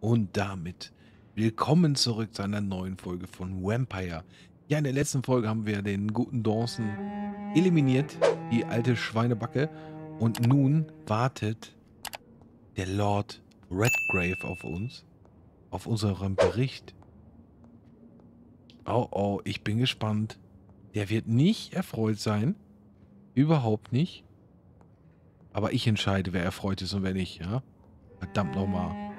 Und damit willkommen zurück zu einer neuen Folge von Vampyr. Ja, in der letzten Folge haben wir den guten Dawson eliminiert, die alte Schweinebacke. Und nun wartet der Lord Redgrave auf uns, auf unseren Bericht. Oh, oh, ich bin gespannt. Der wird nicht erfreut sein. Überhaupt nicht. Aber ich entscheide, wer erfreut ist und wer nicht, ja? Verdammt nochmal.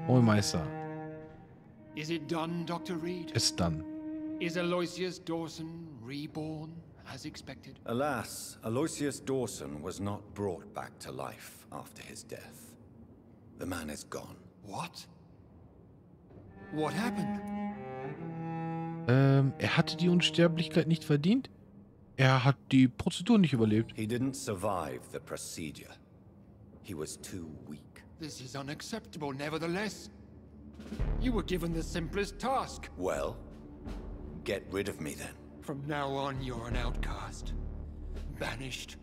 Moin Meister. Is it done, Dr. Reid? Ist dann. Is Aloysius Dawson reborn as expected? Alas, Aloysius Dawson was not brought back to life after his death. The man is gone. What? What happened? Er hatte die Unsterblichkeit nicht verdient. Er hat die Prozedur nicht überlebt. He didn't survive the procedure. He was too weak. This is unacceptable, nevertheless. You were given the simplest task. Well, get rid of me then. From now on, you're an outcast. Banished.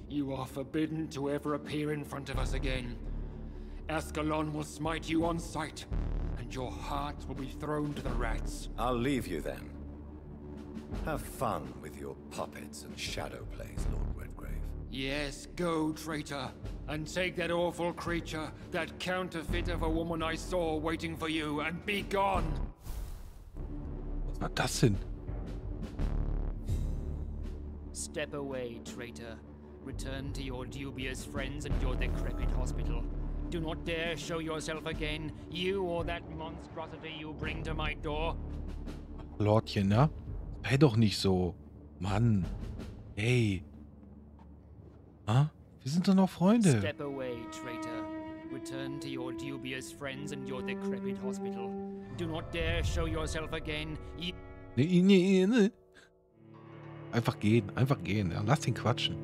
You are forbidden to ever appear in front of us again. Ascalon will smite you on sight, and your heart will be thrown to the rats. I'll leave you then. Have fun with your puppets and shadow plays, Lord Redgrave. Yes, go, traitor, and take that awful creature, that counterfeit of a woman I saw waiting for you, and be gone! Was war das denn? Step away, traitor. Return to your dubious friends and your decrepit hospital. Do not dare show yourself again, you or that monstrosity you bring to my door. Lordchen, ne? Sei doch nicht so. Mann. Hey. Ah? Wir sind doch noch Freunde. Step away, traitor. Return to your dubious friends and your decrepit hospital. Do not dare show yourself again, you... Nee. Einfach gehen, einfach gehen. Ja, lass ihn quatschen.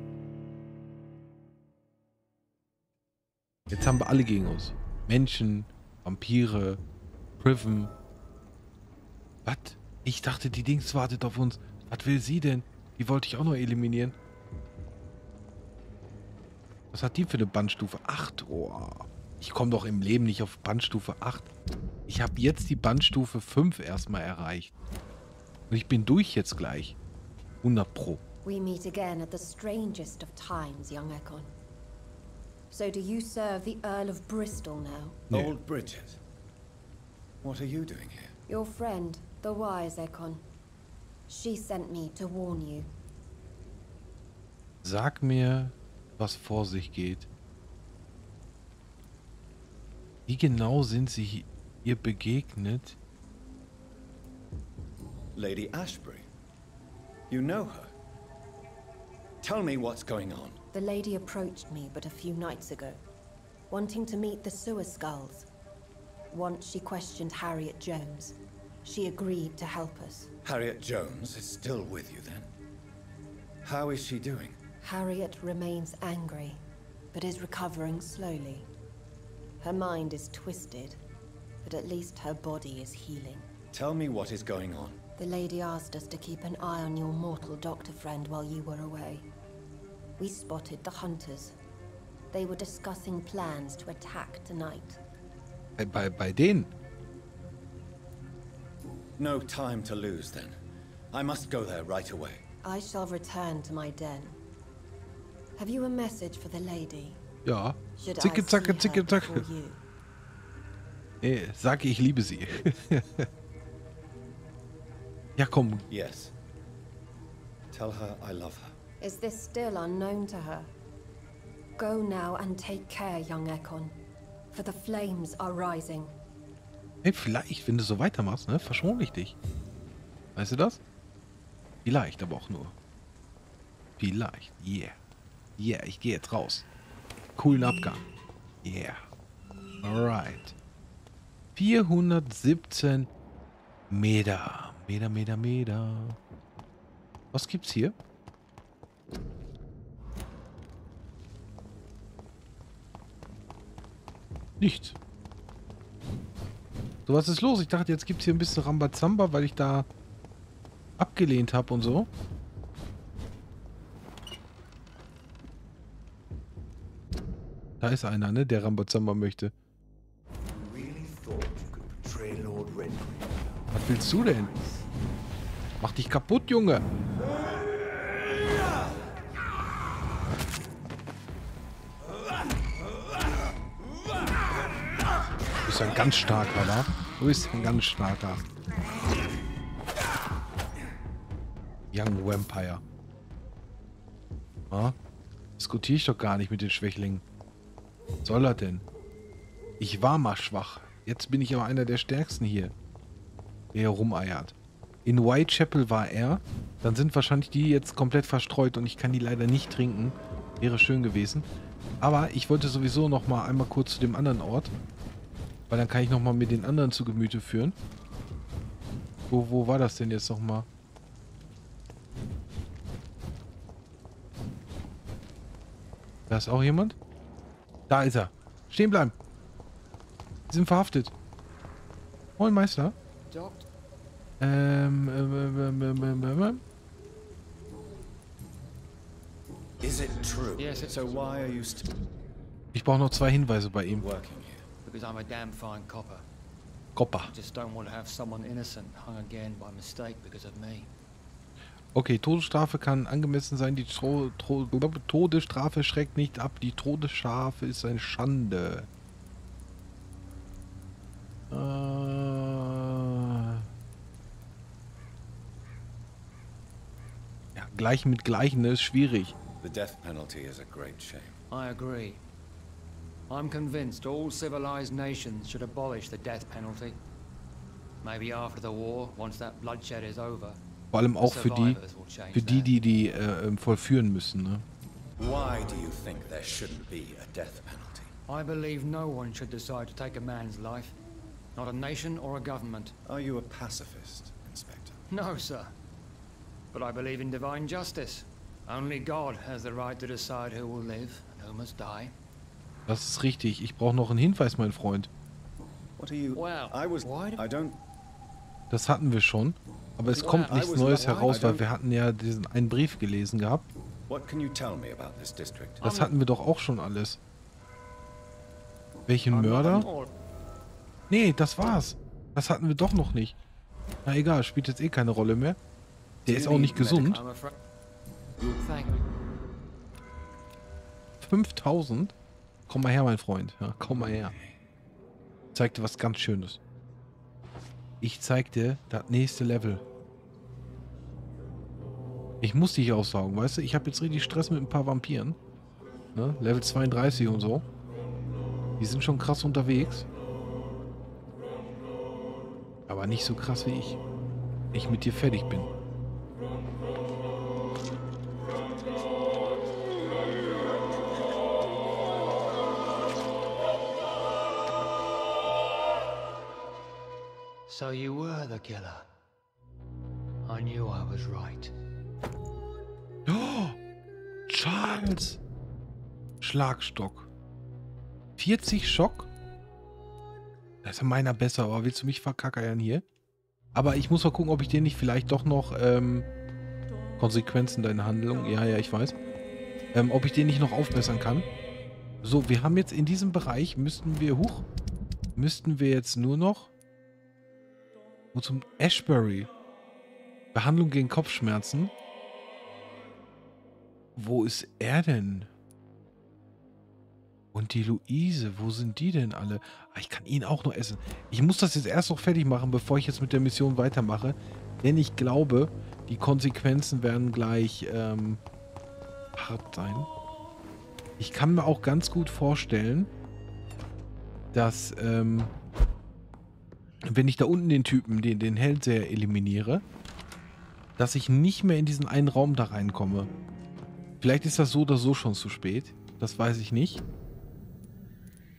Jetzt haben wir alle gegen uns. Menschen, Vampire, Priven. Was? Ich dachte, die Dings wartet auf uns. Was will sie denn? Die wollte ich auch noch eliminieren. Was hat die für eine Bandstufe? 8. Oh, ich komme doch im Leben nicht auf Bandstufe 8. Ich habe jetzt die Bandstufe 5 erstmal erreicht. Und ich bin durch jetzt gleich. 100 Pro. We meet again at the strangest of times, young Ekon. So do you serve the Earl of Bristol now? Nee. Old Bridget. What are you doing here? Your friend, the wise Ekon. She sent me to warn you. Sag mir, was vor sich geht. Wie genau sind sie ihr begegnet? Lady Ashbury. You know her. Tell me what's going on. The lady approached me but a few nights ago, wanting to meet the sewer skulls. Once she questioned Harriet Jones. She agreed to help us. Harriet Jones is still with you then? How is she doing? Harriet remains angry, but is recovering slowly. Her mind is twisted, but at least her body is healing. Tell me what is going on. The lady asked us to keep an eye on your mortal doctor friend while you were away. We spotted the hunters. They were discussing plans to attack tonight. Bei denen? No time to lose then. I must go there right away. I shall return to my den. Have you a message for the lady? Ja. Should Zicke, I zacke, see her zicke, zacke. before you? Sag, ich liebe sie. Ja, komm. Yes. Tell her I love her. Is this still unknown to her? Go now and take care, young Ekon, for the flames are rising. Hey, vielleicht, wenn du so weitermachst, ne, verschone ich dich. Weißt du das? Vielleicht, aber auch nur. Vielleicht. Yeah. Yeah, ich gehe jetzt raus. Coolen Abgang. Yeah. Alright. 417 Meter. Meter. Was gibt's hier? Nichts. So, was ist los? Ich dachte, jetzt gibt es hier ein bisschen Rambazamba, weil ich da abgelehnt habe und so. Da ist einer, ne, der Rambazamba möchte. We Was willst du denn? Mach dich kaputt, Junge. Du bist ein ganz starker, wa? Du bist ein ganz starker. Young Vampyr. Ah? Diskutiere ich doch gar nicht mit den Schwächlingen. Was soll er denn? Ich war mal schwach. Jetzt bin ich aber einer der Stärksten hier. Der hier rumeiert. In Whitechapel war er. Dann sind wahrscheinlich die jetzt komplett verstreut und ich kann die leider nicht trinken. Wäre schön gewesen. Aber ich wollte sowieso noch mal einmal kurz zu dem anderen Ort. Weil dann kann ich noch mal mit den anderen zu Gemüte führen. Wo war das denn jetzt noch mal? Da ist auch jemand? Da ist er. Stehen bleiben. Sie sind verhaftet. Moin, Meister. Is it true? Yes, it's so why are you still Ich brauche noch 2 Hinweise bei ihm. working here? Because I'm a damn fine copper. Kopper. I just don't want to have someone innocent hung again by mistake because of me. Okay, Todesstrafe kann angemessen sein. Die Todesstrafe schreckt nicht ab. Die Todesstrafe ist eine Schande. Ja, Gleichen mit Gleichen ist schwierig. The death penalty is a great shame. I agree. I'm convinced all civilized nations should abolish the death penalty. Maybe after the war, once that bloodshed is over. Vor allem auch für die vollführen müssen, ne? Why do you think there shouldn't be a death penalty? I believe no one should decide to take a man's life. Not a nation or a government. Are you a pacifist, Inspector? No, sir. But I believe in divine justice. Only God has the right to decide who will live and who must die. Das ist richtig. Ich brauche noch einen Hinweis, mein Freund. What are you? Well, I don't. Das hatten wir schon. Aber es kommt nichts Neues heraus, weil wir hatten ja diesen einen Brief gelesen gehabt. What can you tell me about this district? Das hatten wir doch auch schon alles. Welchen Mörder? Nee, das war's. Das hatten wir doch noch nicht. Na egal, spielt jetzt eh keine Rolle mehr. Der ist auch nicht gesund. 5000? Komm mal her, mein Freund. Ja, komm mal her. Ich zeig dir was ganz Schönes. Ich zeig dir das nächste Level. Ich muss dich aussaugen, weißt du? Ich habe jetzt richtig Stress mit ein paar Vampiren. Ne? Level 32 und so. Die sind schon krass unterwegs. Aber nicht so krass wie ich. Wenn ich mit dir fertig bin. So you were the killer. I knew I was right. Oh, Charles! Schlagstock. 40 Schock? Da ist ja meiner besser, aber willst du mich verkackern hier? Aber ich muss mal gucken, ob ich dir nicht vielleicht doch noch Konsequenzen deiner Handlung, ja, ich weiß, ob ich den nicht noch aufbessern kann. So, wir haben jetzt in diesem Bereich, müssten wir jetzt nur noch zum Ashbury. Behandlung gegen Kopfschmerzen. Wo ist er denn? Und die Luise, wo sind die denn alle? Ah, ich kann ihn auch noch essen. Ich muss das jetzt erst noch fertig machen, bevor ich jetzt mit der Mission weitermache. Denn ich glaube, die Konsequenzen werden gleich hart sein. Ich kann mir auch ganz gut vorstellen, dass wenn ich da unten den Typen, den Hellseher eliminiere, dass ich nicht mehr in diesen einen Raum da reinkomme. Vielleicht ist das so oder so schon zu spät. Das weiß ich nicht.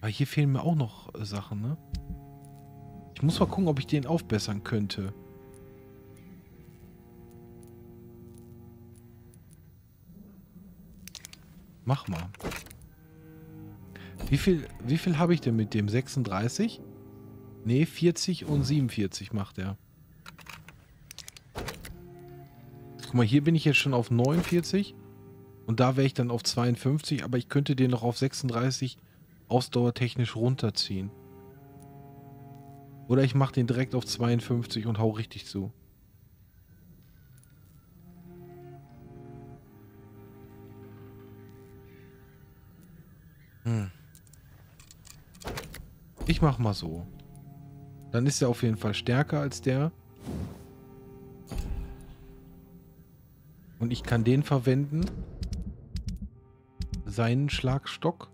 Aber hier fehlen mir auch noch Sachen, ne? Ich muss mal gucken, ob ich den aufbessern könnte. Mach mal. Wie viel habe ich denn mit dem? 36? Ne, 40 und 47 macht er. Guck mal, hier bin ich jetzt schon auf 49. Und da wäre ich dann auf 52, aber ich könnte den noch auf 36 ausdauertechnisch runterziehen. Oder ich mache den direkt auf 52 und hau richtig zu. Ich mach mal so. Dann ist er auf jeden Fall stärker als der. Und ich kann den verwenden. Seinen Schlagstock.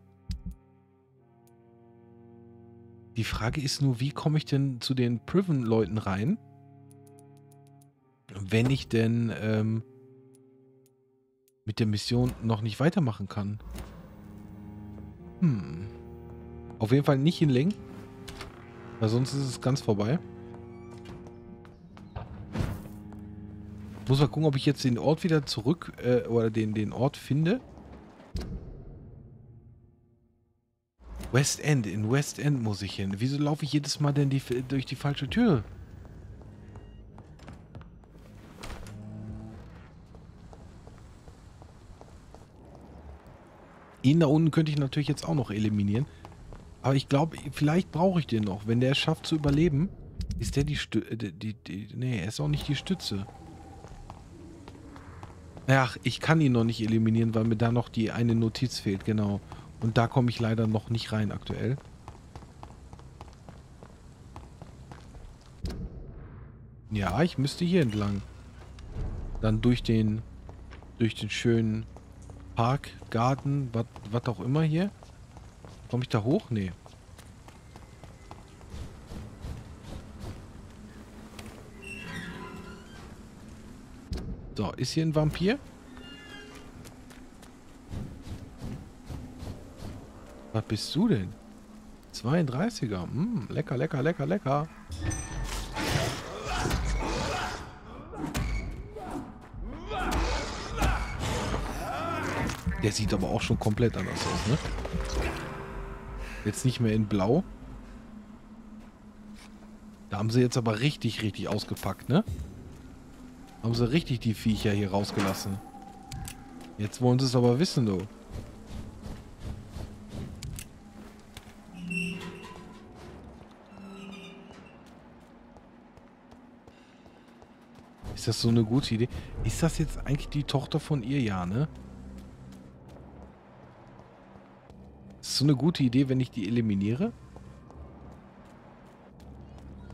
Die Frage ist nur, wie komme ich denn zu den Priven-Leuten rein? Wenn ich denn mit der Mission noch nicht weitermachen kann. Auf jeden Fall nicht hinlenken. Weil sonst ist es ganz vorbei. Muss mal gucken, ob ich jetzt den Ort wieder zurück oder den Ort finde. West End. In West End muss ich hin. Wieso laufe ich jedes Mal denn durch die falsche Tür? Ihn da unten könnte ich natürlich jetzt auch noch eliminieren. Aber ich glaube, vielleicht brauche ich den noch. Wenn der es schafft zu überleben, ist der die Stütze. Nee, er ist auch nicht die Stütze. Ach, ich kann ihn noch nicht eliminieren, weil mir da noch die eine Notiz fehlt, genau. Und da komme ich leider noch nicht rein aktuell. Ja, ich müsste hier entlang. Dann durch den schönen Park, Garten, was auch immer hier. Komme ich da hoch? Nee. So, ist hier ein Vampir? Was bist du denn? 32er. Lecker, lecker, lecker, lecker. Der sieht aber auch schon komplett anders aus, ne? Jetzt nicht mehr in Blau. Da haben sie jetzt aber richtig, richtig ausgepackt, ne? Haben sie richtig die Viecher hier rausgelassen. Jetzt wollen sie es aber wissen, du. Ist das so eine gute Idee? Ist das jetzt eigentlich die Tochter von ihr? Ja, ne? Ist das so eine gute Idee, wenn ich die eliminiere?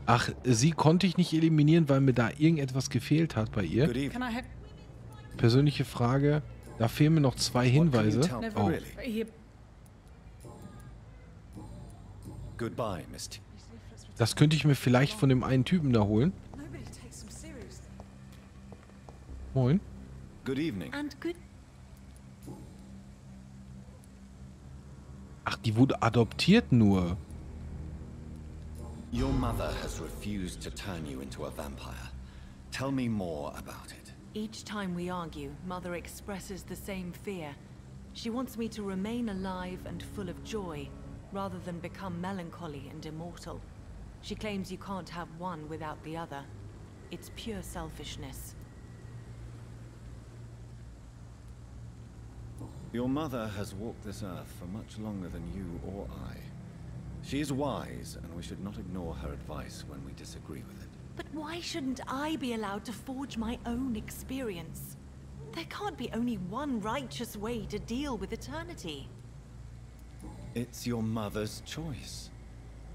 Ach, sie konnte ich nicht eliminieren, weil mir da irgendetwas gefehlt hat bei ihr. Persönliche Frage. Da fehlen mir noch 2 Hinweise. Oh. Das könnte ich mir vielleicht von dem einen Typen da holen. Moin. Ach, die wurde adoptiert nur. Your mother has refused to turn you into a vampire. Tell me more about it. Each time we argue, Mother expresses the same fear. She wants me to remain alive and full of joy, rather than become melancholy and immortal. She claims you can't have one without the other. It's pure selfishness. Your mother has walked this earth for much longer than you or I. She is wise, and we should not ignore her advice when we disagree with it. But why shouldn't I be allowed to forge my own experience? There can't be only one righteous way to deal with eternity. It's your mother's choice.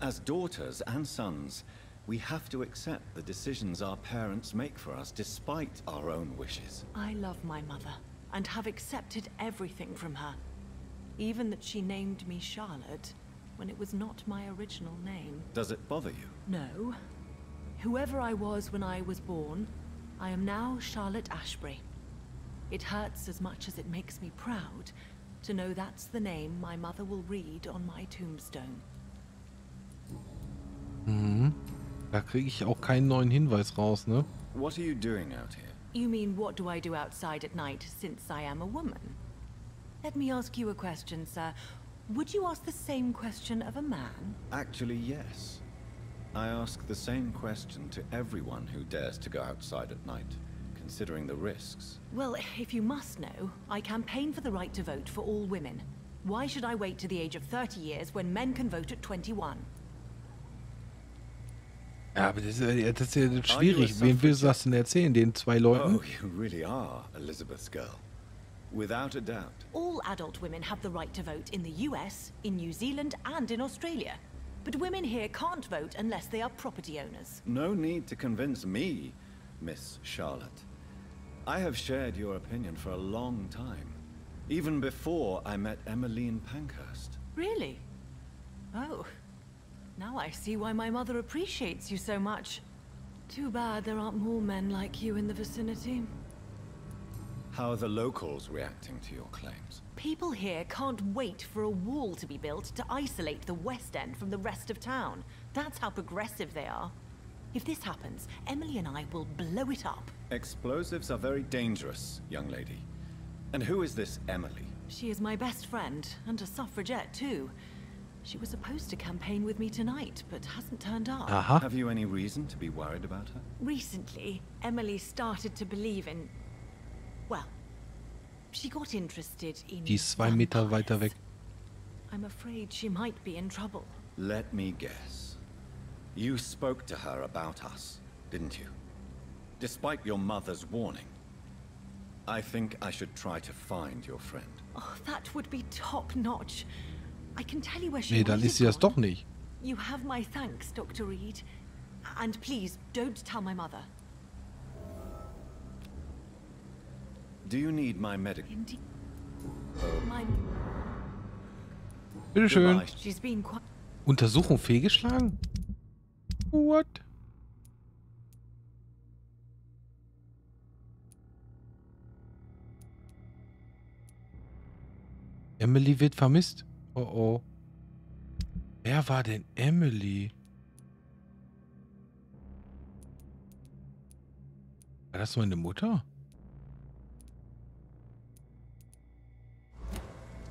As daughters and sons, we have to accept the decisions our parents make for us despite our own wishes. I love my mother, and have accepted everything from her. Even that she named me Charlotte, when it was not my original name. Does it bother you? No. Whoever I was when I was born, I am now Charlotte Ashbury. It hurts as much as it makes me proud to know that's the name my mother will read on my tombstone. Da kriege ich auch keinen neuen Hinweis raus, ne? What are you doing out here? You mean, what do I do outside at night, since I am a woman? Let me ask you a question, sir. Would you ask the same question of a man? Actually, yes. I ask the same question to everyone who dares to go outside at night, considering the risks. Well, if you must know, I campaign for the right to vote for all women. Why should I wait to the age of 30 years when men can vote at 21? Ja, aber das ist ja schwierig. Wem willst du das denn erzählen? Den 2 Leuten? Oh, you really are Elizabeth's girl. Without a doubt. All adult women have the right to vote in the US, in New Zealand, and in Australia. But women here can't vote unless they are property owners. No need to convince me, Miss Charlotte. I have shared your opinion for a long time. Even before I met Emmeline Pankhurst. Really? Oh. Now I see why my mother appreciates you so much. Too bad there aren't more men like you in the vicinity. How are the locals reacting to your claims? People here can't wait for a wall to be built to isolate the West End from the rest of town. That's how progressive they are. If this happens, Emily and I will blow it up. Explosives are very dangerous, young lady. And who is this Emily? She is my best friend, and a suffragette too. She was supposed to campaign with me tonight, but hasn't turned up. Aha. Have you any reason to be worried about her? Recently, Emily started to believe in... Well, she got interested in Die ist 2 Meter weiter weg. I'm afraid she might be in trouble. Let me guess. You spoke to her about us, didn't you? Despite your mother's warning. I think I should try to find your friend. Oh, that would be top-notch. I can tell you where she Nee, dann ist sie das doch nicht. You have my thanks, Dr. Reid. And please, don't tell my mother. Do you need my medical? Indeed. My... Bitteschön. Goodbye. She's been quite... Untersuchung fehlgeschlagen? What? Emily wird vermisst. Oh oh. Wer war denn Emily? War das meine Mutter?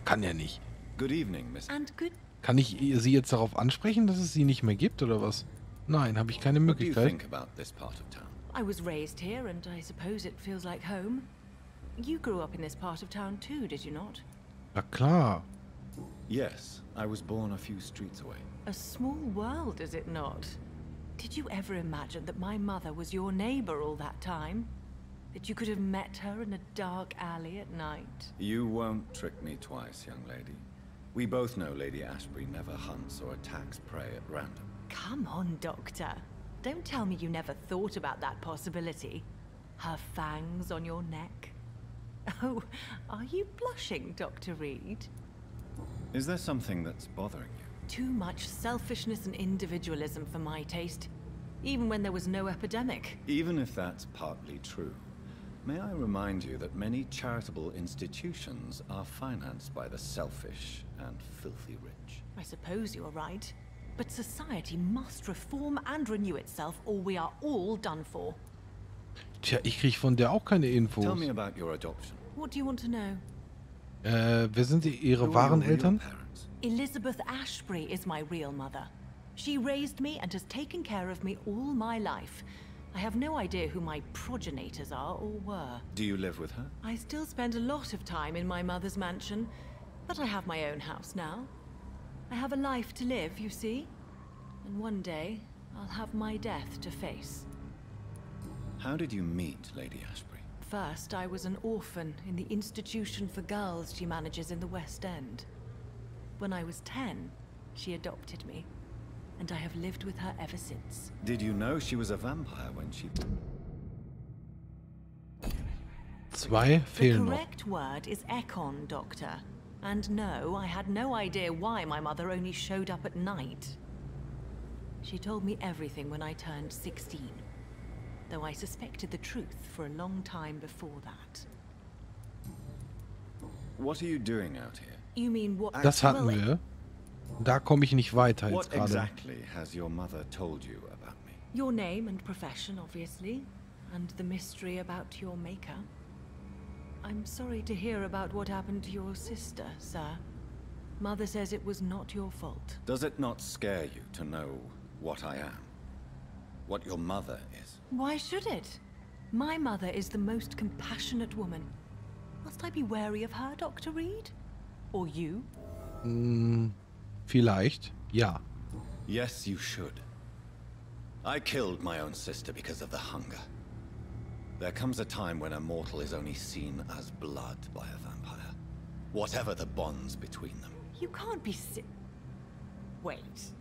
Kann ja nicht. Good evening, Miss. And good... Kann ich sie jetzt darauf ansprechen, dass es sie nicht mehr gibt oder was? Nein, habe ich keine What do you Möglichkeit. think about this part of town? I was raised here, and I suppose it feels like home. You grew up in this part of town too, did you not? Na klar. Yes, I was born a few streets away. A small world, is it not? Did you ever imagine that my mother was your neighbor all that time? That you could have met her in a dark alley at night? You won't trick me twice, young lady. We both know Lady Ashbury never hunts or attacks prey at random. Come on, Doctor. Don't tell me you never thought about that possibility. Her fangs on your neck. Oh, are you blushing, Dr. Reid? Is there something that's bothering you? Too much selfishness and individualism for my taste. Even when there was no epidemic. Even if that's partly true, may I remind you that many charitable institutions are financed by the selfish and filthy rich. I suppose you're right. But society must reform and renew itself, or we are all done for. Tja, ich krieg von der auch keine Infos. Tell me about your adoption. What do you want to know? Wer sind ihre Who are wahren your real Eltern? parents? Elizabeth Ashbury is my real mother. She raised me and has taken care of me all my life. I have no idea who my progenitors are or were. Do you live with her? I still spend a lot of time in my mother's mansion, but I have my own house now. I have a life to live, you see? And one day, I'll have my death to face. How did you meet Lady Ashbury? First, I was an orphan in the institution for girls she manages in the West End. When I was 10, she adopted me, and I have lived with her ever since. Did you know she was a vampire when she... 2 The fehlen noch. correct word is Ekon, Doctor. And no, I had no idea why my mother only showed up at night. She told me everything when I turned 16. Though I suspected the truth for a long time before that. What are you doing out here? You mean what? Das hatten Well, wir. Da komme ich nicht weiter jetzt What gerade. exactly has your mother told you about me? Your name and profession, obviously. And the mystery about your maker. I'm sorry to hear about what happened to your sister, sir. Mother says it was not your fault. Does it not scare you to know what I am? What your mother is? Why should it? My mother is the most compassionate woman. Must I be wary of her, Dr. Reid? Or you? Vielleicht, ja. Yes, you should. I killed my own sister because of the hunger. There comes a time when a mortal is only seen as blood by a vampire, whatever the bonds between them. You can't be Wait.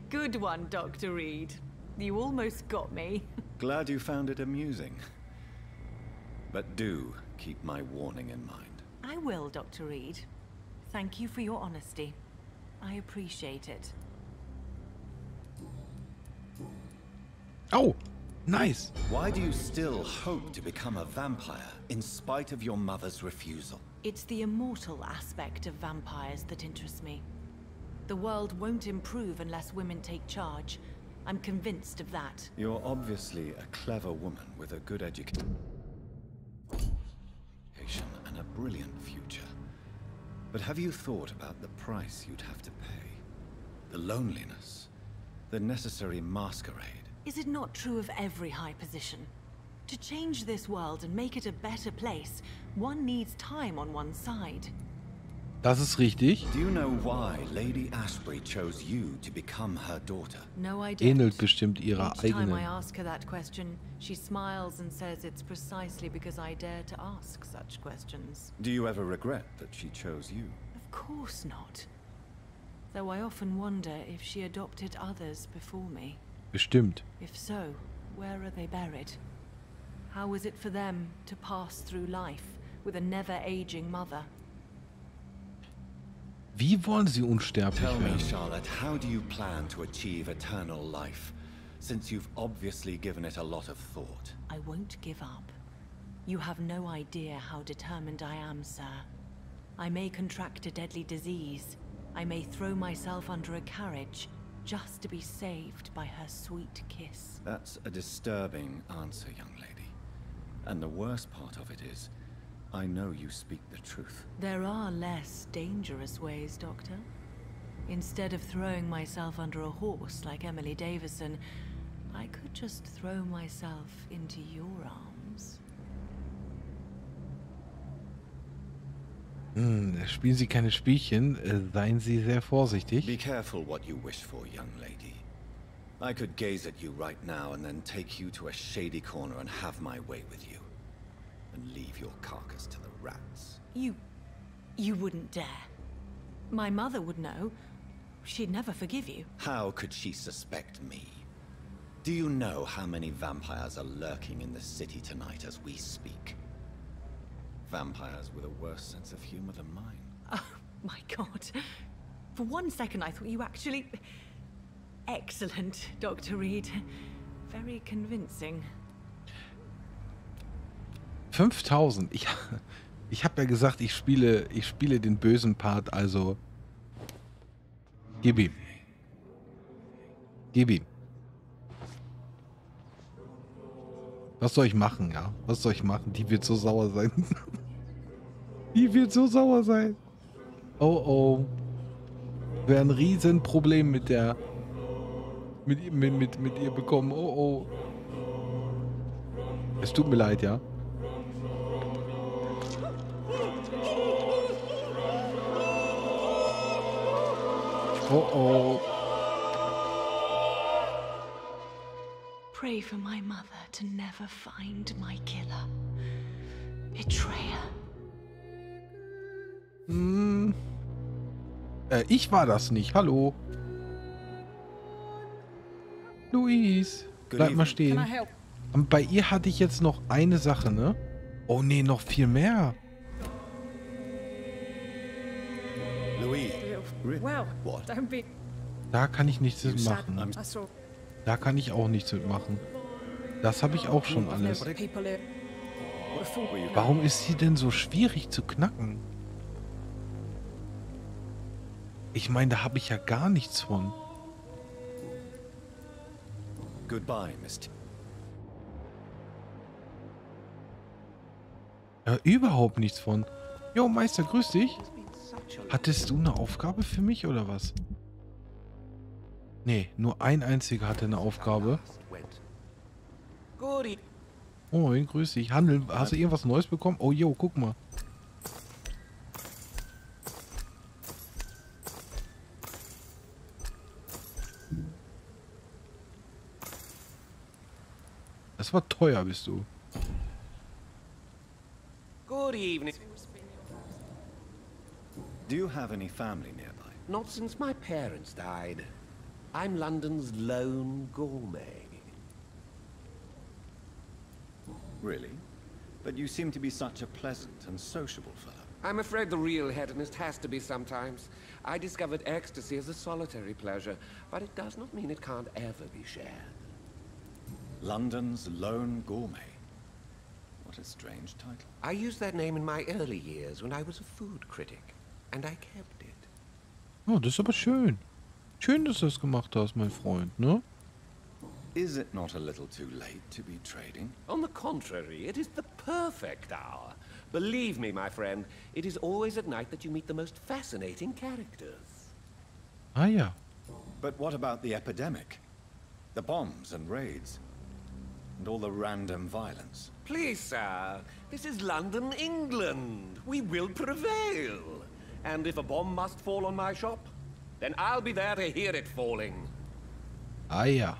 Good one, Dr. Reid. You almost got me. Glad you found it amusing. But do keep my warning in mind. I will, Dr. Reid. Thank you for your honesty. I appreciate it. Oh, nice. Why do you still hope to become a vampire in spite of your mother's refusal? It's the immortal aspect of vampires that interests me. The world won't improve unless women take charge. I'm convinced of that. You're obviously a clever woman with a good education and a brilliant future. But have you thought about the price you'd have to pay? The loneliness, the necessary masquerade. Is it not true of every high position? To change this world and make it a better place, one needs time on one's side. Das ist richtig. Do you know why Lady Ashbury chose you to become her daughter? No, I Ähnelt don't. bestimmt ihrer Each time I eigenen. ask her that question, she smiles and says it's precisely because I dare to ask such questions. Do you ever regret that she chose you? Of course not. Though I often wonder if she adopted others before me. Bestimmt. If so, where are they buried? How is it for them to pass through life with a never-aging mother? Wie wollen sie unsterblich Tell me, werden? Charlotte, how do you plan to achieve eternal life, since you've obviously given it a lot of thought? I won't give up. You have no idea how determined I am, sir. I may contract a deadly disease. I may throw myself under a carriage, just to be saved by her sweet kiss. That's a disturbing answer, young lady. And the worst part of it is, I know you speak the truth. There are less dangerous ways, Doctor. Instead of throwing myself under a horse like Emily Davison, I could just throw myself into your arms. Spielen Sie keine Spielchen. Seien Sie sehr vorsichtig. Be careful what you wish for, young lady. I could gaze at you right now and then take you to a shady corner and have my way with you. And leave your carcass to the rats. You wouldn't dare. My mother would know. She'd never forgive you. How could she suspect me? Do you know how many vampires are lurking in the city tonight as we speak? Vampires with a worse sense of humor than mine. Oh, my God. For one second I thought you actually... Excellent, Dr. Reid. Very convincing. 5000. Ich habe ja gesagt, ich spiele den bösen Part, also gib ihm. Gib ihm. Was soll ich machen, ja? Was soll ich machen? Die wird so sauer sein. Die wird so sauer sein. Oh oh. Wäre ein Riesenproblem mit der... mit ihr bekommen. Oh oh. Es tut mir leid, ja? Oh oh. Pray for my mother to never find my killer. Betrayer. Ich war das nicht. Hallo. Luis. Bleib mal stehen. Und bei ihr hatte ich jetzt noch eine Sache, ne? Oh nee, noch viel mehr. Louis. Wow, What? don't be Da kann ich nichts mitmachen. I saw Da kann ich auch nichts mitmachen. Das habe ich auch schon alles. people here. What a fool. Warum ist sie denn so schwierig zu knacken? Ich meine, da habe ich ja gar nichts von. Goodbye, Mr. Überhaupt nichts von. Jo, Meister, grüß dich. Hattest du eine Aufgabe für mich oder was? Nee, nur ein einziger hatte eine Aufgabe. Moin, grüß dich. Handel, hast du irgendwas Neues bekommen? Oh, jo, guck mal. Das war teuer, bist du. Good evening. Do you have any family nearby? Not since my parents died. I'm London's lone gourmet. Really? But you seem to be such a pleasant and sociable fellow. I'm afraid the real hedonist has to be sometimes. I discovered ecstasy as a solitary pleasure, but it does not mean it can't ever be shared. London's lone gourmet. What a strange title. I used that name in my early years when I was a food critic, and I kept it. Oh, das ist aber schön. Schön, dass du das gemacht hast, mein Freund, ne? Is it not a little too late to be trading? On the contrary, it is the perfect hour. Believe me, my friend, it is always at night that you meet the most fascinating characters. Ah ja. But what about the epidemic? The bombs and raids? And all the random violence? Please, sir, this is London, England. We will prevail. And if a bomb must fall on my shop, then I'll be there to hear it falling. Ah ja.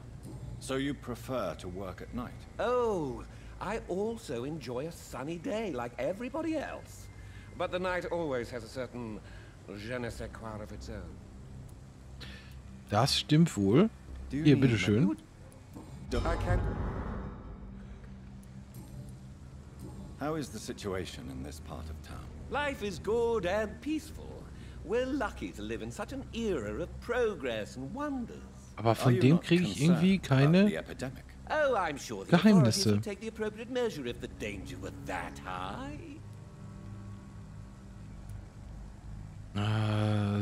So you prefer to work at night? Oh, I also enjoy a sunny day like everybody else. But the night always has a certain je ne sais quoi of its own. Das stimmt wohl. Hier, bitteschön. I can't... How is the situation in this part of town? Life is good and peaceful. We're lucky to live in such an era of progress and wonders. Aber von dem kriege ich irgendwie keine Oh, I'm sure the authorities Geheimnisse. would take the appropriate measure if the danger were that high.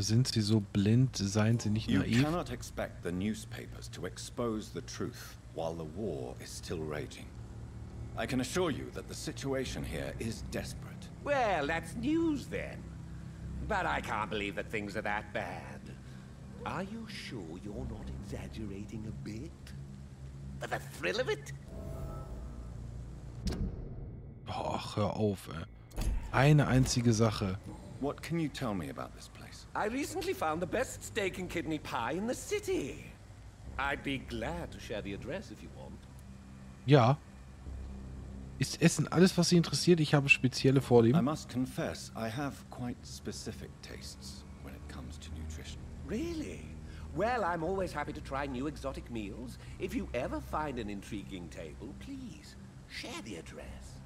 Sind sie so blind? Seien sie nicht You naiv? cannot expect the newspapers to expose the truth while the war is still raging. I can assure you that the situation here is desperate. Well, that's news then. But I can't believe that things are that bad. Are you sure you're not exaggerating a bit? For the thrill of it? Ach, hör auf, ey. Eine einzige Sache. What can you tell me about this place? I recently found the best steak and kidney pie in the city. I'd be glad to share the address if you want. Ja. Ist Essen alles, was Sie interessiert? Ich habe spezielle I Vorlieben. must confess, I have quite specific tastes when it comes to nutrition. Really? Well, I'm always happy to try new exotic meals. If you ever find an intriguing table, please share the address.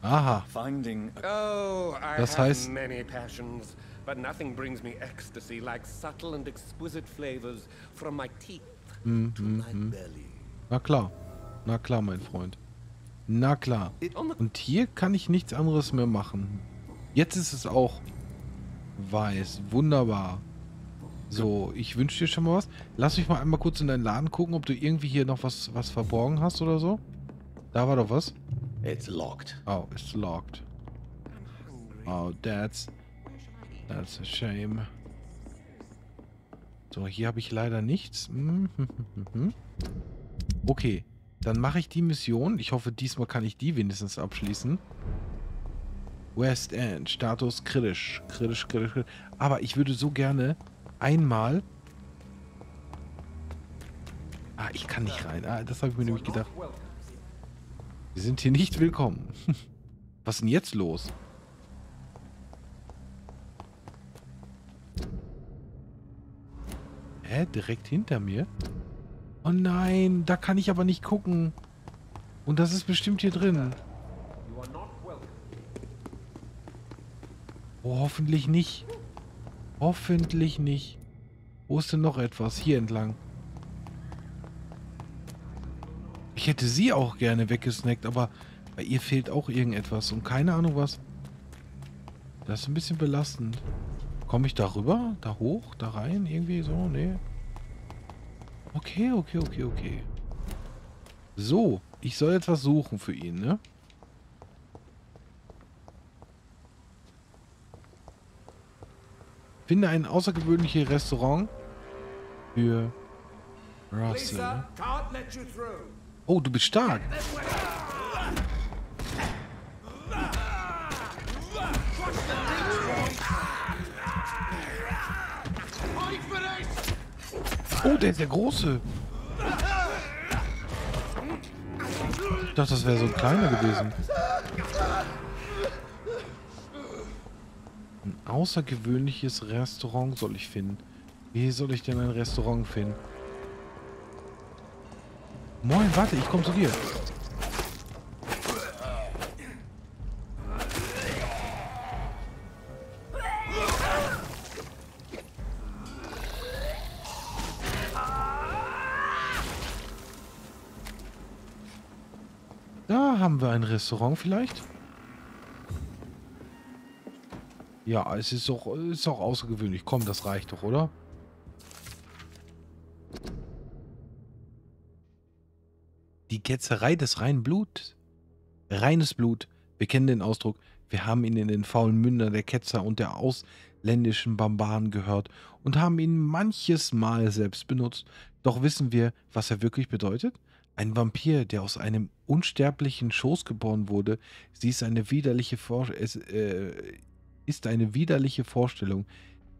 Aha. Finding a... Oh, I Das have heißt- many passions, but nothing brings me ecstasy like subtle and exquisite flavors from my teeth to my belly. Na klar. Na klar, mein Freund. Na klar. Und hier kann ich nichts anderes mehr machen. Jetzt ist es auch weiß. Wunderbar. So, ich wünsche dir schon mal was. Lass mich mal einmal kurz in deinen Laden gucken, ob du irgendwie hier noch was verborgen hast oder so. Da war doch was. It's locked. Oh, it's locked. Oh, that's a shame. So, hier habe ich leider nichts. Okay, dann mache ich die Mission. Ich hoffe, diesmal kann ich die wenigstens abschließen. West End, Status kritisch. Kritisch. Aber ich würde so gerne einmal... Ah, ich kann nicht rein. Ah, das habe ich mir nämlich gedacht. Wir sind hier nicht willkommen. Was ist denn jetzt los? Hä? Direkt hinter mir? Oh nein, da kann ich aber nicht gucken. Und das ist bestimmt hier drin. Oh, hoffentlich nicht. Hoffentlich nicht. Wo ist denn noch etwas? Hier entlang. Ich hätte sie auch gerne weggesnackt, aber bei ihr fehlt auch irgendetwas und keine Ahnung was. Das ist ein bisschen belastend. Komme ich da rüber? Da hoch? Da rein? Irgendwie so? Nee. Okay. So, ich soll jetzt was suchen für ihn, ne? Finde ein außergewöhnliches Restaurant für Russell. Oh, du bist stark. Oh, der ist der Große. Ich dachte, das wäre so ein kleiner gewesen. Ein außergewöhnliches Restaurant soll ich finden. Wie soll ich denn ein Restaurant finden? Moin, warte, ich komme zu dir. Da haben wir ein Restaurant vielleicht. Ja, es ist doch außergewöhnlich. Komm, das reicht doch, oder? Die Ketzerei des reinen Bluts. Reines Blut. Wir kennen den Ausdruck. Wir haben ihn in den faulen Mündern der Ketzer und der ausländischen Barbaren gehört und haben ihn manches Mal selbst benutzt. Doch wissen wir, was er wirklich bedeutet? Ein Vampir, der aus einem unsterblichen Schoß geboren wurde, ist eine widerliche Vorstellung.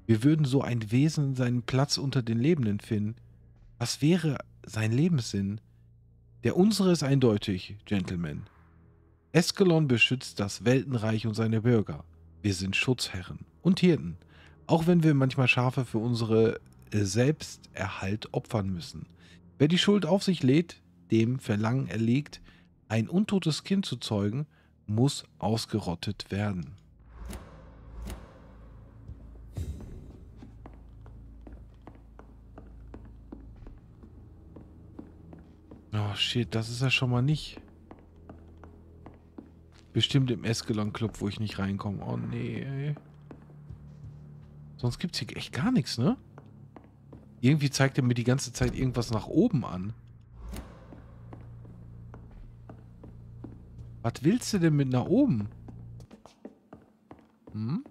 Wir würden so ein Wesen seinen Platz unter den Lebenden finden. Was wäre sein Lebenssinn? Der unsere ist eindeutig, Gentlemen. Ascalon beschützt das Weltenreich und seine Bürger. Wir sind Schutzherren und Hirten, auch wenn wir manchmal Schafe für unsere Selbsterhalt opfern müssen. Wer die Schuld auf sich lädt, dem Verlangen erliegt, ein untotes Kind zu zeugen, muss ausgerottet werden. Oh shit, das ist ja schon mal nicht. Bestimmt im Ascalon Club, wo ich nicht reinkomme. Oh nee, ey. Sonst gibt's hier echt gar nichts, ne? Irgendwie zeigt er mir die ganze Zeit irgendwas nach oben an. Was willst du denn mit nach oben? Hm?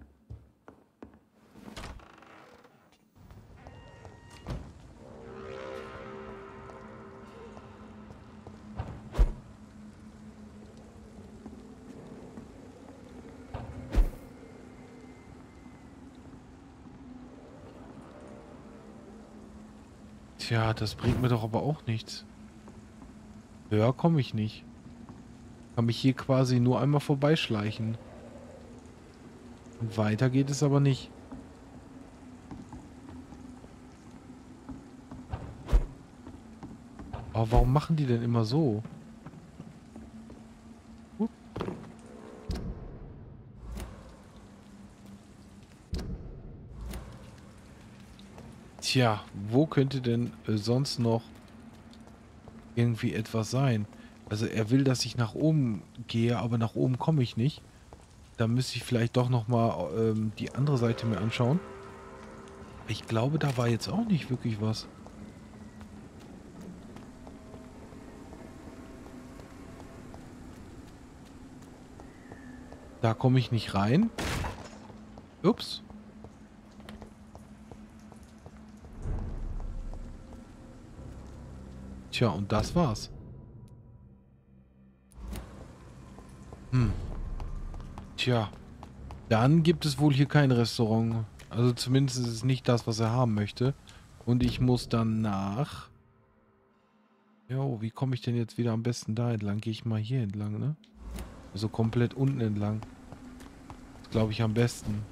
Tja, das bringt mir doch aber auch nichts. Höher komme ich nicht. Kann mich hier quasi nur einmal vorbeischleichen. Und weiter geht es aber nicht. Aber warum machen die denn immer so? Tja, wo könnte denn sonst noch irgendwie etwas sein? Also er will, dass ich nach oben gehe, aber nach oben komme ich nicht. Da müsste ich vielleicht doch nochmal die andere Seite mir anschauen. Ich glaube, da war jetzt auch nicht wirklich was. Da komme ich nicht rein. Ups. Tja, und das war's. Tja. Dann gibt es wohl hier kein Restaurant. Also zumindest ist es nicht das, was er haben möchte. Und ich muss dann nach... Jo, wie komme ich denn jetzt wieder am besten da entlang? Gehe ich mal hier entlang, ne? Also komplett unten entlang. Das glaube ich am besten.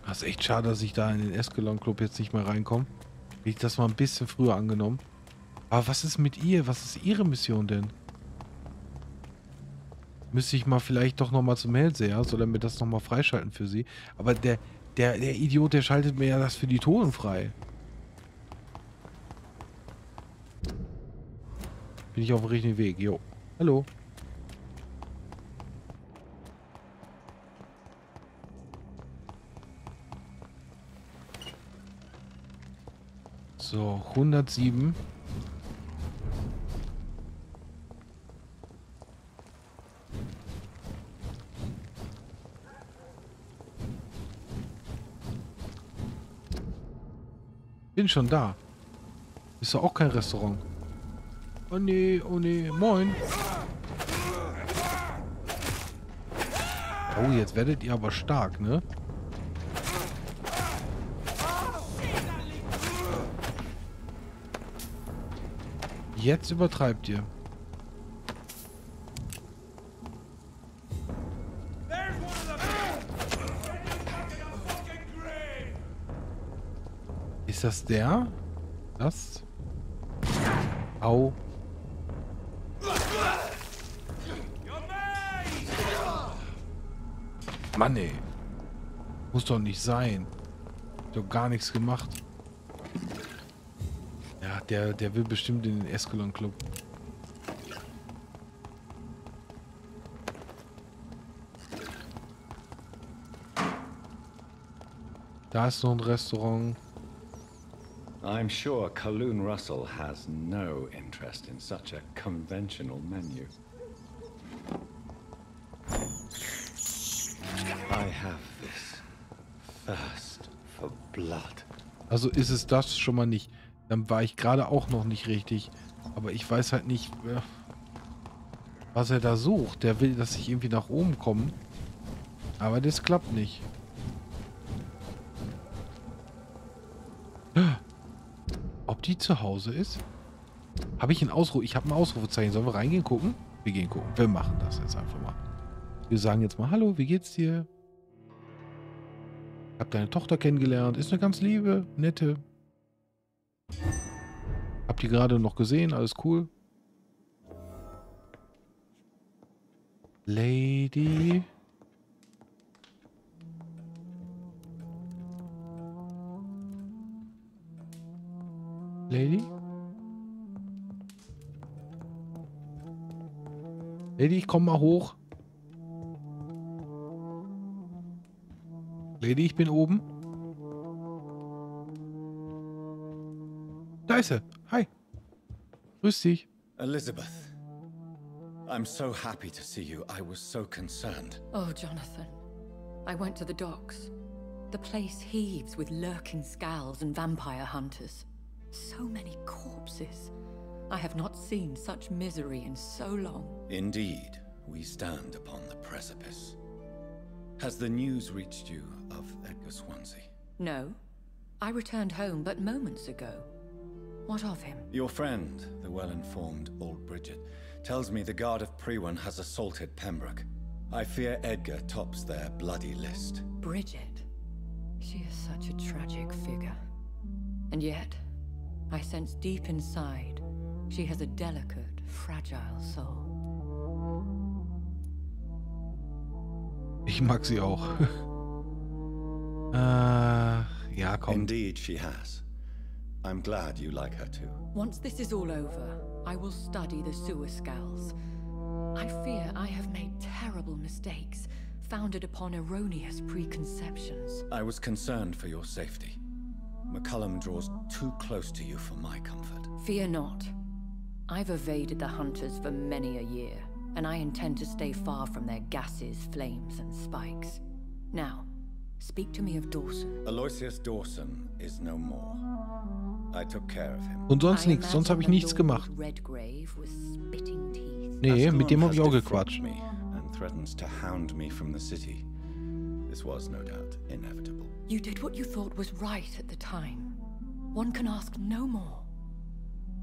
Das ist echt schade, dass ich da in den Ascalon Club jetzt nicht mehr reinkomme. Hätte ich das mal ein bisschen früher angenommen. Aber was ist mit ihr? Was ist ihre Mission denn? Müsste ich mal vielleicht doch nochmal zum Hellseher. Soll er mir das nochmal freischalten für sie? Aber der Idiot, der schaltet mir ja das für die Toten frei. Bin ich auf dem richtigen Weg? Jo. Hallo. So, 107. Bin schon da. Ist doch auch kein Restaurant. Oh nee, moin. Oh, jetzt werdet ihr aber stark, ne? Jetzt übertreibt ihr. Ist das der? Das? Au. Mann, ey. Muss doch nicht sein. Hat doch gar nichts gemacht. Ja, der will bestimmt in den Escalon Club. Da ist noch ein Restaurant. I'm sure Kaloon Russell has no interest in such a conventional menu. I have this thirst for blood. Also ist es das schon mal nicht. Dann war ich gerade auch noch nicht richtig. Aber ich weiß halt nicht, was er da sucht. Der will, dass ich irgendwie nach oben komme. Aber das klappt nicht. Ob die zu Hause ist? Habe ich einen Ausruf? Ich habe ein Ausrufezeichen. Sollen wir reingehen, gucken? Wir gehen gucken. Wir machen das jetzt einfach mal. Wir sagen jetzt mal, hallo, wie geht's dir? Hab deine Tochter kennengelernt. Ist eine ganz liebe, nette. Hab die gerade noch gesehen. Alles cool. Lady. Lady? Lady, ich komm mal hoch. Lady, ich bin oben. Da ist sie. Hi. Grüß dich. Elizabeth, I'm so happy to see you. I was so concerned. Oh, Jonathan. I went to the docks. The place heaves with lurking scowls and vampire hunters. So many corpses. I have not seen such misery in so long. Indeed, we stand upon the precipice. Has the news reached you of Edgar Swansea? No. I returned home but moments ago. What of him? Your friend, the well-informed old Bridget, tells me the Guard of Prewan has assaulted Pembroke. I fear Edgar tops their bloody list. Bridget? She is such a tragic figure. And yet, I sense deep inside, she has a delicate, fragile soul. Ich mag sie auch. Ja, komm. Indeed she has. I'm glad you like her too. Once this is all over, I will study the sewer scowls. I fear I have made terrible mistakes, founded upon erroneous preconceptions. I was concerned for your safety. McCullum draws too close to you for my comfort. Fear not. I've evaded the hunters for many a year, and I intend to stay far from their gases, flames, and spikes. Now, speak to me of Dawson. Aloysius Dawson is no more. I took care of him. Und sonst nichts, sonst habe ich nichts gemacht. Nee, mit dem habe ich auch gequatscht. And threatens to hound me from the city. This was no doubt inevitable. You did what you thought was right at the time. One can ask no more.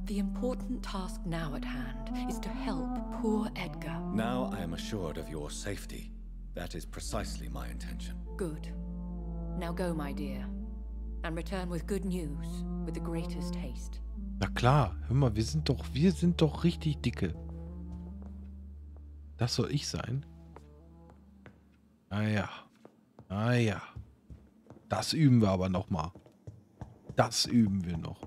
The important task now at hand is to help poor Edgar. Now I am assured of your safety. That is precisely my intention. Good. Now go, my dear. And return with good news, with the greatest haste. Na klar, hör mal, wir sind doch richtig dicke. Das soll ich sein? Ah ja. Ah ja. Das üben wir aber noch mal. Das üben wir noch.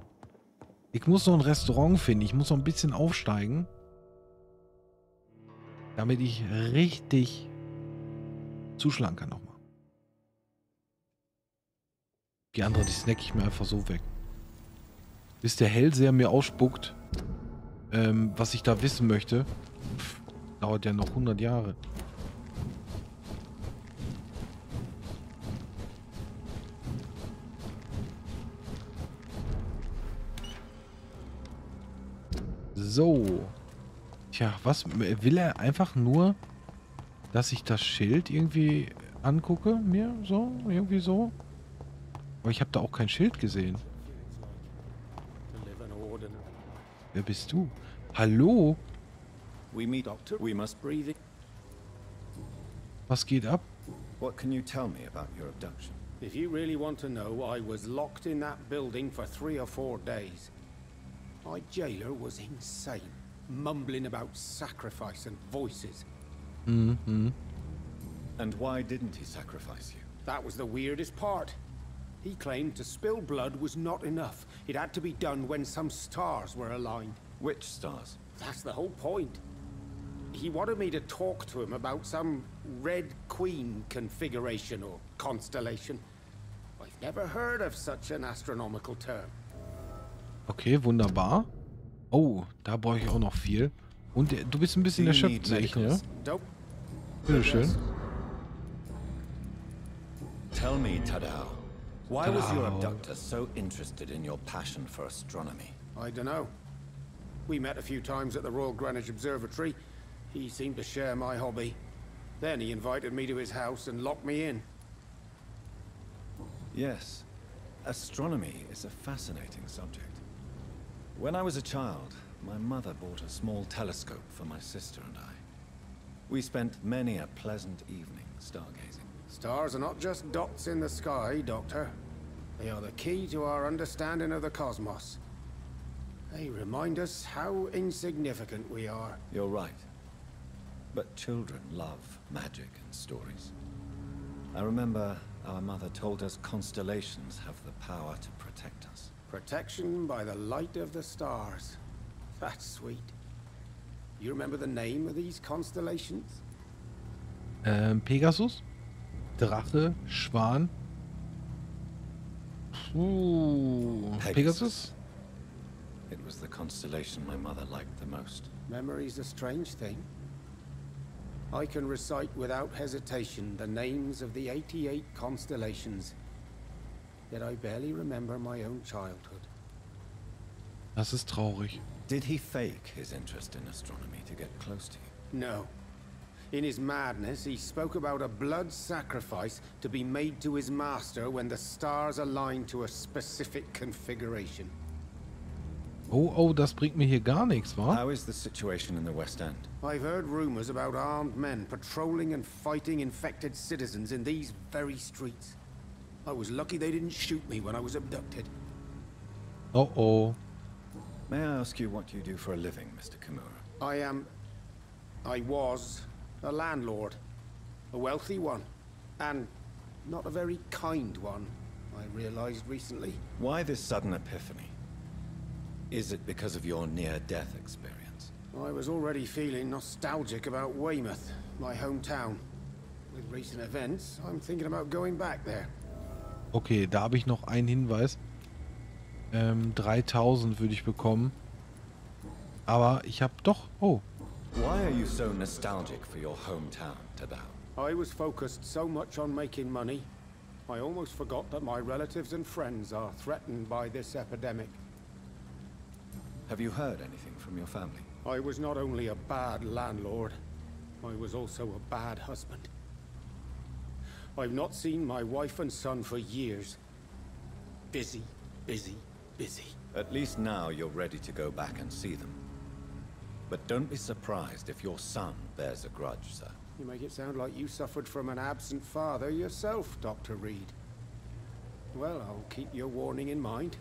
Ich muss noch ein Restaurant finden. Ich muss noch ein bisschen aufsteigen. Damit ich richtig zuschlagen kann nochmal. Die andere, die snack ich mir einfach so weg. Bis der Hellseher mir ausspuckt, was ich da wissen möchte. Dauert ja noch 100 Jahre. So. Tja, was will er einfach nur, dass ich das Schild irgendwie angucke? Mir so? Irgendwie so? Aber ich habe da auch kein Schild gesehen. Wer bist du? Hallo? We meet, Doctor. We must breathe in. Was geht ab? What can you tell me about your abduction? If you really want to know, I was locked in that building for 3 or 4 days. My jailer was insane, mumbling about sacrifice and voices. Mm-hmm. And why didn't he sacrifice you? That was the weirdest part. He claimed to spill blood was not enough. It had to be done when some stars were aligned. Which stars? That's the whole point. He wanted me to talk to him about some Red Queen configuration or constellation. I've never heard of such an astronomical term. Okay, wunderbar. Oh, da brauche ich auch noch viel. Und du bist ein bisschen erschöpft, sehe ich, ne? Bitteschön. Tell me, Tadao, why was your abductor so interested in your passion for astronomy? I don't know. We met a few times at the Royal Greenwich Observatory. He seemed to share my hobby. Then he invited me to his house and locked me in. Yes, astronomy is a fascinating subject. When I was a child, my mother bought a small telescope for my sister and I. We spent many a pleasant evening stargazing. Stars are not just dots in the sky, Doctor. They are the key to our understanding of the cosmos. They remind us how insignificant we are. You're right. But children love magic and stories. I remember our mother told us constellations have the power to protect us. Protection by the light of the stars. That's sweet. You remember the name of these constellations? Pegasus? Drache? Schwan? Pegasus? It was the constellation my mother liked the most. Memory's a strange thing. I can recite without hesitation the names of the 88 constellations. Yet I barely remember my own childhood. Das ist traurig. Did he fake his interest in astronomy to get close to you? No. In his madness, he spoke about a blood sacrifice to be made to his master when the stars align to a specific configuration. Oh, das bringt mir hier gar nichts, wa? How is the situation in the West End? I've heard rumors about armed men patrolling and fighting infected citizens in these very streets. I was lucky they didn't shoot me when I was abducted. Oh. May I ask you what you do for a living, Mr. Kimura? I was a landlord. A wealthy one. And not a very kind one, I realized recently. Why this sudden epiphany? Is it because of your near-death experience? I was already feeling nostalgic about Weymouth, my hometown. With recent events, I'm thinking about going back there. Okay, da habe ich noch einen Hinweis. 3000 würde ich bekommen. Aber ich habe doch... Oh. Why are you so nostalgic for your hometown, Tadao? I was focused so much on making money, I almost forgot that my relatives and friends are threatened by this epidemic. Have you heard anything from your family? I was not only a bad landlord, I was also a bad husband. I've not seen my wife and son for years. Busy. At least now you're ready to go back and see them. But don't be surprised if your son bears a grudge, sir. You make it sound like you suffered from an absent father yourself, Dr. Reid. Well, I'll keep your warning in mind.